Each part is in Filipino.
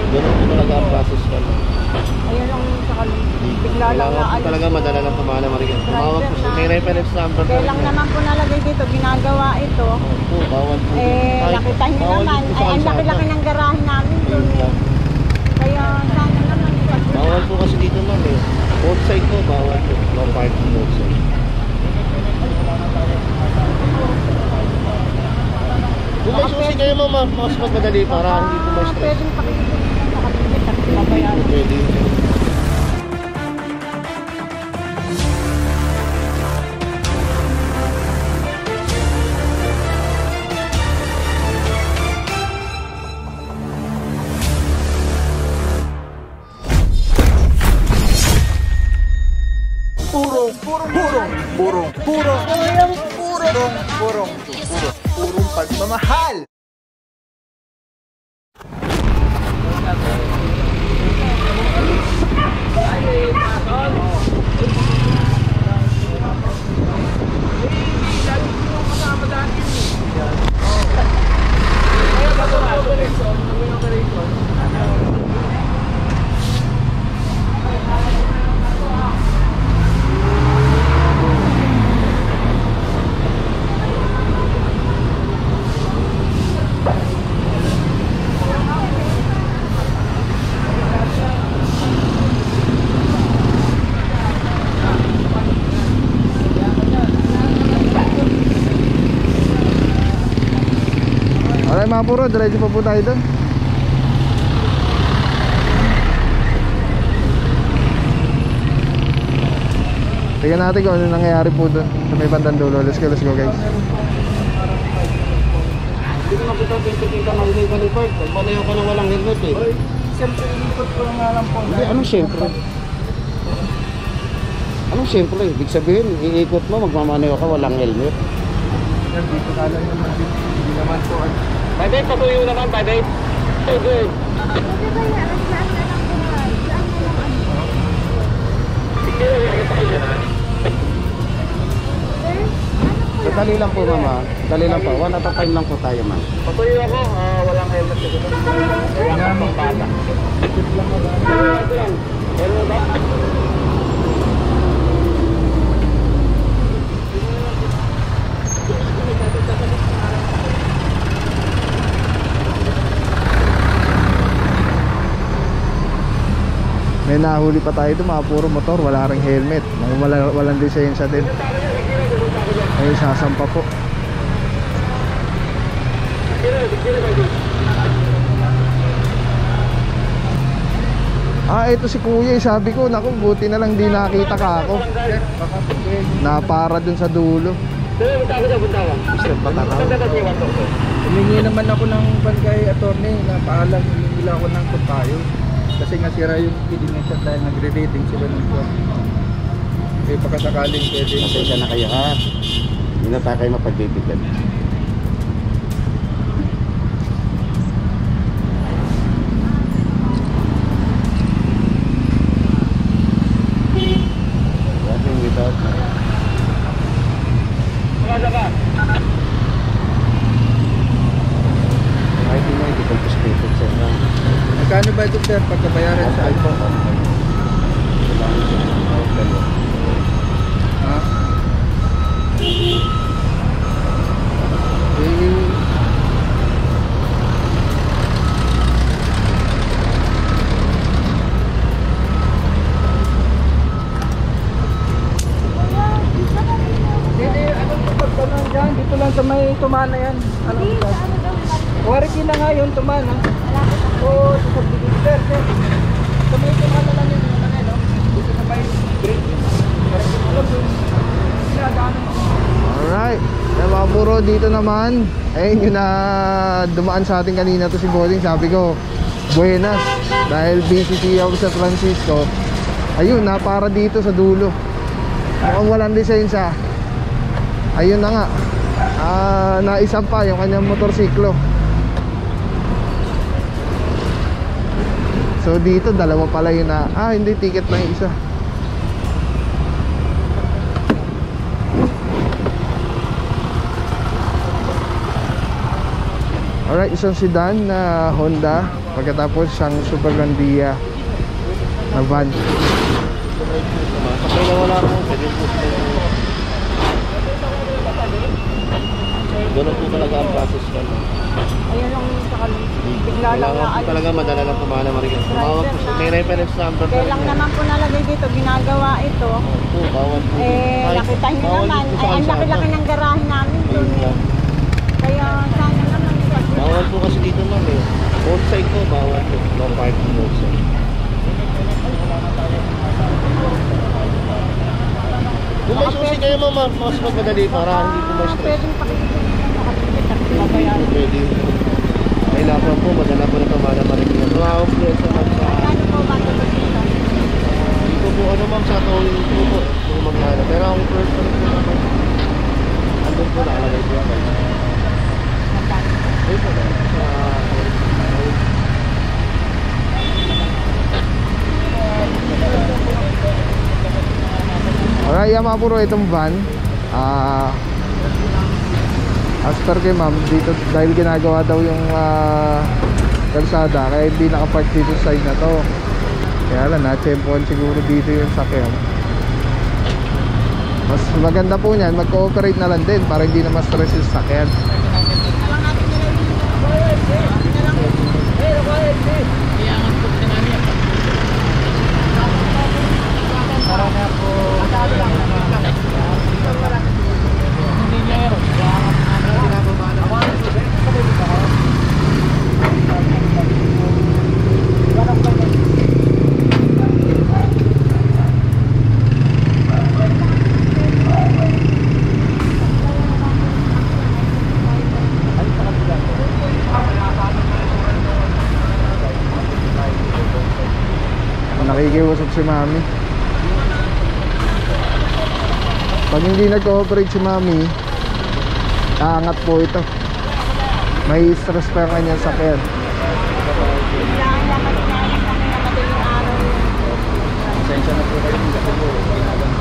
Ganun po talaga ang process ka. Ayun lang sa kanila. Bigla lang na Kailangan po talaga madala ng pamana marigan. Tumawag po sa may reference number. Kaya lang naman po nalagay dito, ginagawa ito. Opo, bawal po. Nakita niyo naman, ay ang laki-laki ng garahe namin doon eh. Kaya sana naman. Bawal po kasi dito ma'am eh. Both side po, bawal po. No parking both side. Kung may susi kayo ma'am, mas madali para hindi po may stress. Pwedeng pakikita sa kapitid at babayaran. Pwede. Purong pagmamahal. Alright mga puro, diretso pa po tayo doon. Tingnan natin kung ano nangyayari po doon sa may bandang dulo. Let's go guys. Hindi ko nakita kita ng legal report. Pagpanayaw ka na walang helmet eh. Siyempre, inikot ko nga lang po. Hindi, anong siyempre? Anong siyempre? Ibig sabihin, iikot mo, magmamanayaw ka walang helmet. Dito ka lang naman din. Hindi naman po. Bye-bye, patuyo naman, bye-bye. Okay, good. So, dali lang po mama. Dali lang po. One at a time lang po tayo ma'am. Patuyo ako. Walang helmet dito. Kaya nga pang bata. Hello ba? May nahuli pa tayo doon, mga puro motor, wala ring helmet. Walang lisensya din. Ay, sasampa po. Ito si kuya, sabi ko, naku, buti na lang di nakita ka ako. Napara dun sa dulo. Humingi naman ako ng barangay attorney na paalam, humingi lang ako ng tayo. Kasi nga sira yung idination dahil nagre-rating sila ng buwan. Eh pagkasakaling pwede. Pasensya na kayo ha. Hindi na tayo kayo mapagbibigyan. Walking without kahit hindi mo i-confiscated sa inyo. Magkano ba ito sir pagkabayaran sa iPhone? Ha? Dito lang sa may tumana yan. Ano ba? Wariki na nga yun, tumana. Oo, sa subdivision. Sa may tumana lang yun. Dito sa may green. Alright, mga puro, dito naman. Ayun yung na dumaan sa atin kanina to si Bossing. Sabi ko, buenas. Dahil busy siya ako sa Francisco. Ayun, napara dito sa dulo. Mukhang walang lisensya. Ayun na nga, naisampa yung kanyang motorsiklo. So dito dalawa pala yun na hindi, ticket na yung isa. Alright, isang sedan na Honda Pagkatapos siyang Super Landia na van. Kapag nawala ko, pwede po ganun po talaga ang process ko. Ayun lang sa kalim. Bigla lang na Kailangan po talaga madala lang kumana marigas. Tumawag po sa may reference number. Kailang naman po nalagay dito, ginagawa ito. Po, bawal po. Nakita niyo Bawal naman, dito sa ang kalsada. laki-laki ng garahe namin doon eh. Kaya sana naman Bawal po kasi dito ma'am eh. Both side po, bawal po. No parking both side. Kung may susi kayo ma'am, mas magmadali para hindi po may stress. pwedeng pakikita. Pwede. Kailangan po, madala po na tumana marigas. Tumawag po sa ma'am sa... Ano po ba ito dito? Dito po ano ma'am sa towing po po. Kung magkano. Pero ang first po naman. Andun po nakalagay po. Ayun po sa... Alright, yan mga puro, itong van as per kay ma'am dito, dahil ginagawa daw yung kalsada, kaya hindi nakapark dito sa side na to. Kaya lang, na-tempohan siguro dito yung sakyan. Mas maganda po niyan, mag-cooperate na lang din para hindi na ma-stress yung sakyan. Nakikiusap si mami. Pag hindi nag-cooperate si mami, aangat po ito. May stress pa yung kanyang sakyan. Kailangan naman na madaling araw. Pasensya na po kayo. Kasi po, ginagawa.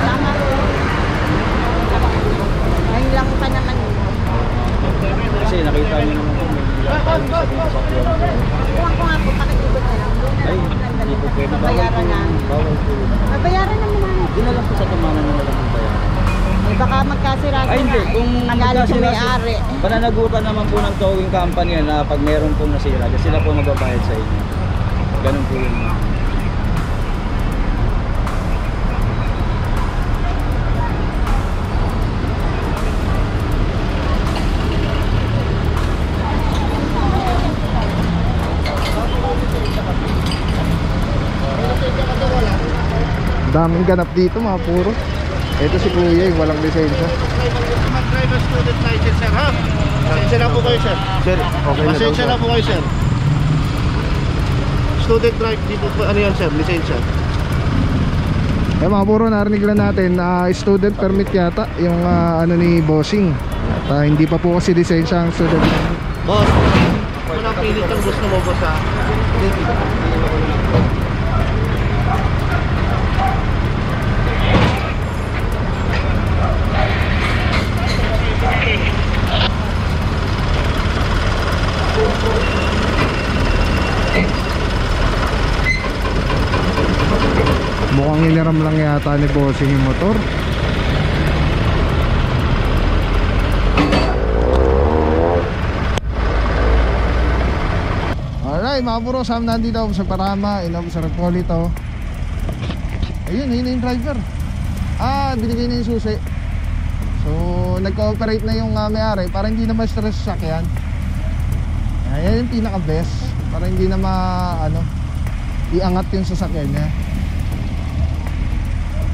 Tama po. Ngayon lang pa naman. Kasi nakita niyo naman po. Kuha ko nga po, pakikibot na lang. Ay, hindi po pwede. Bayaran na. Bawal po. Bayaran naman namin. Doon na lang po sa tumanan na lang ang bayaran. Eh, baka magkasirasa Ay hindi, na. kung Magalit yung may-ari. pananagutan naman po ng towing company yan na pag meron pong nasira, kasi sila po magbabayad sa inyo. Ganun po yun. Daming ganap dito mga puro. Ito si kuya yung walang lisensya. Mag-driver student license sir ha? Pasensya na po kayo sir. Sir, okay na daw Pasensya sir. na po kayo sir. Student drive dito po ano yan sir, lisensya. Eh mga puro, narinig lang natin student permit yata yung ano ni bossing. At hindi pa po kasi lisensya ang student permit. Boss, walang pilit ang gusto mo boss ha? Mukhang iniram lang yata ni bossing yung motor. Alright mga puro, Sam nandito ako sa Parama, inom sa Repolito. Ayun, yun yung driver. Binigay na yung susi. So nag-cooperate na yung may-ari para hindi na ma-stress sa sakyan. Ayan yung pinaka best, para hindi na iangat yung sasakyan niya.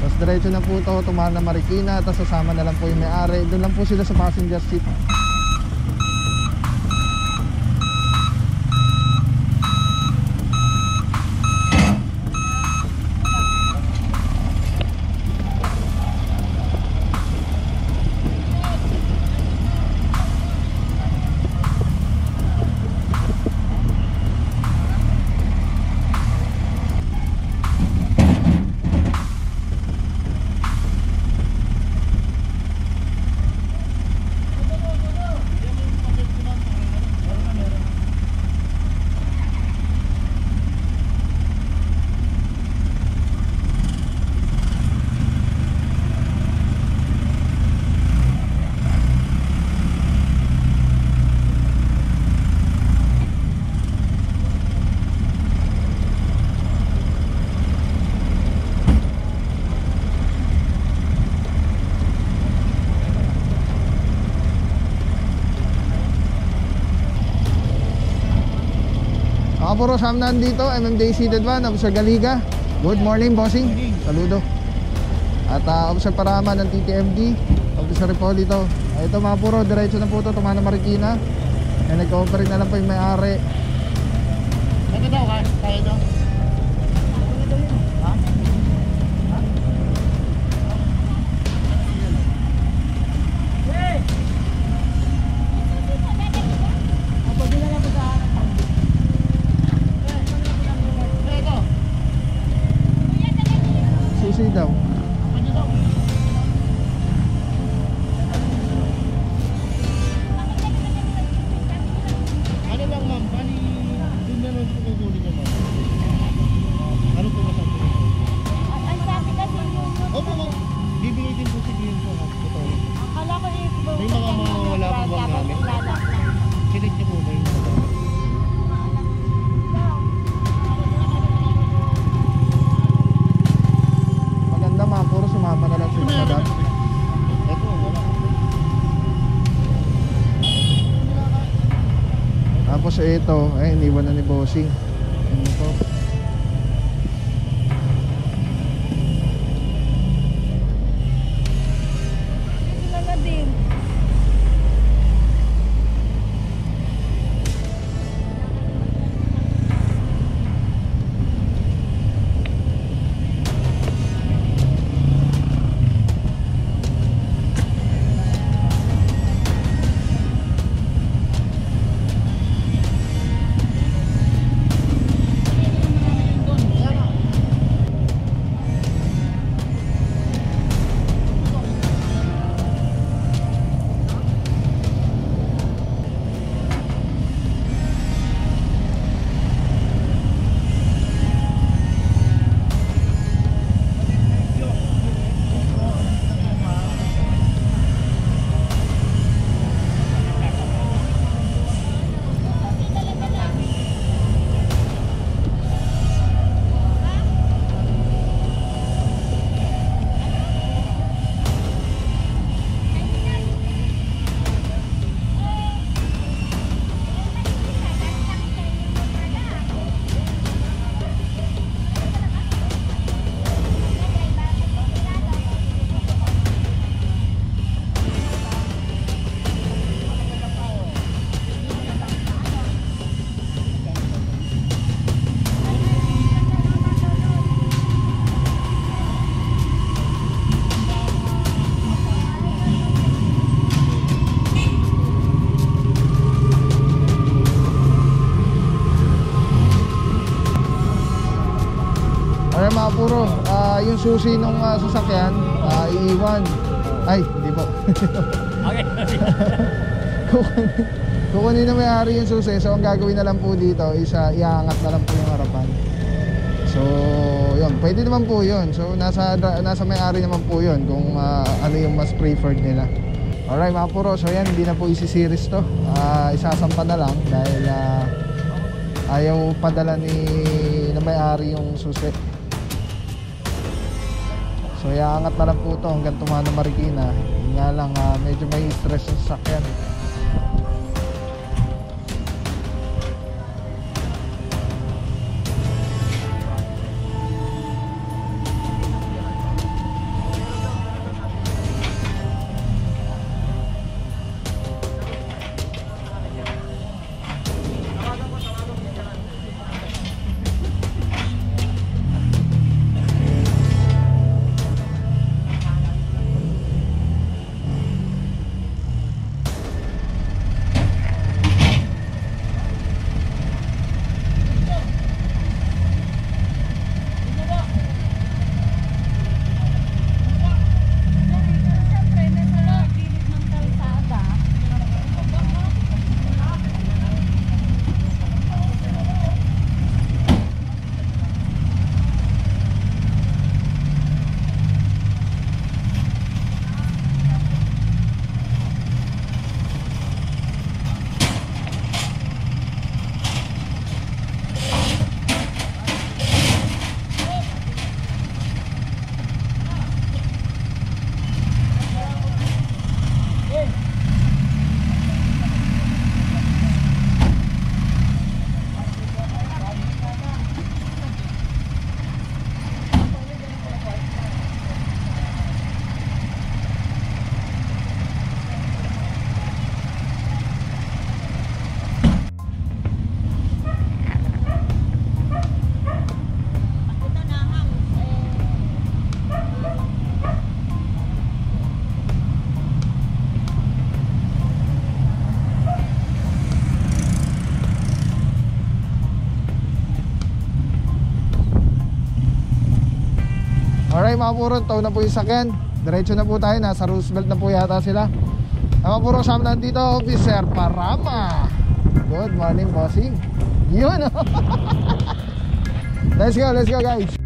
Tapos diretso na po ito, tumana Marikina. Tapos sasama na lang po yung may-ari. Doon lang po sila sa passenger seat. Mga puro Sam nandito, MMJ Seated Van, Officer Galiga. Good morning, bossing. Saludo. At Officer Parama ng TTMD, Officer Ripolito. Ito mga puro, diretso na po ito, Tumana Marikina. Nag-cooperate na lang po yung may-ari. Ito daw, kaya daw. Susi daw. Ano lang ma'am, bali din na lang po kukunin niya ma'am. Ano po masabi niyo? Ang sabi kasi yung... Opo ma'am, bibigay din po si Green po ma'am. Totoo. Akala ko yung... May mga mawawala po bang gamit? Kinig niyo po ba yung mga gamit? Maganda mga puro, sumama na lang sa sadap. Ito, wala. Tapos ito, ay iniwan na ni bossing. Ano to? Sila na din. Ay mga puro, yung susi nung sasakyan, iiwan. Ay, hindi po. Okay. Kukunin na may-ari yung susi. So ang gagawin na lang po dito is iangat na lang po yung harapan. So yun, pwede naman po yun. So nasa may-ari naman po yun kung ano yung mas preferred nila. Alright mga puro, so yan, hindi na po isi-series to. Isasampa na lang dahil ayaw padala na may-ari yung susi. So iangat na lang po ito hanggang Tumana Marikina. Yun nga lang, medyo may stress yung sasakyan. Alright mga purong, taw na po yung sakyan. Diretso na po tayo, nasa Roosevelt na po yata sila. Mga purong, kasama na dito, Officer Parama. Good morning, bossing. Yun. Let's go guys.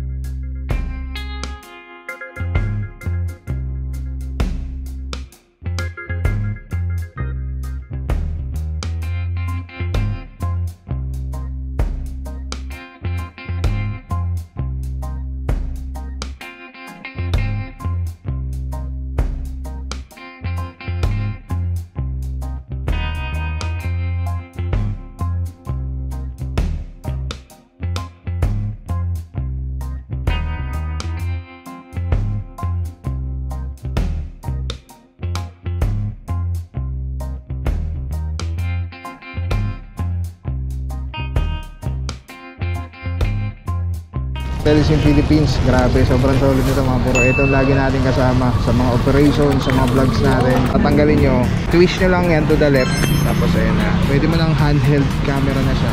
Telecine Philippines, grabe, sobrang solid nito mga puro. Ito lagi natin kasama sa mga operations, sa mga vlogs natin. Tatanggalin nyo, twist nyo lang yan to the left. Tapos ayun na, pwede mo ng handheld camera na siya.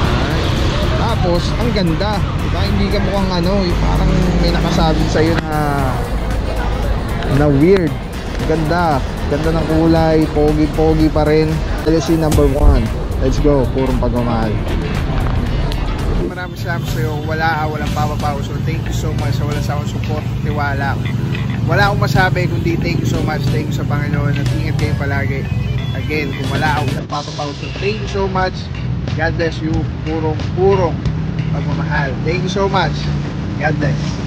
Alright. Tapos, ang ganda, diba? Hindi ka mukhang ano, parang may nakasabit sa'yo na weird. Ganda, ganda ng kulay, pogi pa rin. Telecine number 1. Let's go, purong pagmamahal. Maraming salamat sa'yo. Walang papapaw. So thank you so much sa walang sawang support, tiwala. Wala akong masabi kundi thank you so much. Thank you sa Panginoon at ingat kayo palagi. Again, kung wala akong papapaw, so thank you so much. God bless you. Purong pagmamahal. Thank you so much. God bless.